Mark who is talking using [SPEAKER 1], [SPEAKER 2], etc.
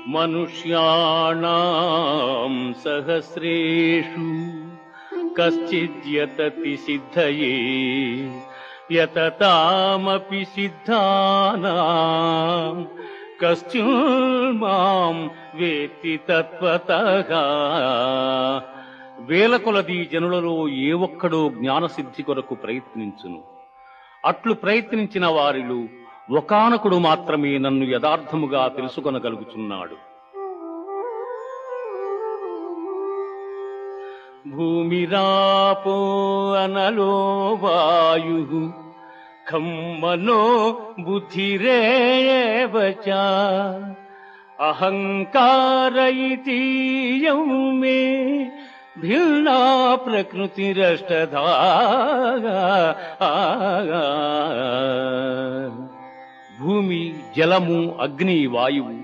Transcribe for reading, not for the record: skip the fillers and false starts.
[SPEAKER 1] మనుష్యాణాం సహస్రేషు కశ్చిద్యతతి సిద్ధయే యతతామపి సిద్ధానాం కశ్చిన్మాం వేత్తి తత్వతః. వేల కొలది జనులలో ఏ ఒక్కడో జ్ఞానసిద్ధి కొరకు ప్రయత్నించును. అట్లు ప్రయత్నించిన వారిలో ఒకానకుడు మాత్రమే నన్ను యథార్థముగా తెలుసుకొనగలుగుచున్నాడు. భూమిరాపో అనలో వాయు ఖమ్మనో బుద్ధిరేవ చ అహంకార ఇతీయం మే భిన్నా ప్రకృతిరష్టధా. భూమి, జలము, అగ్ని, వాయువు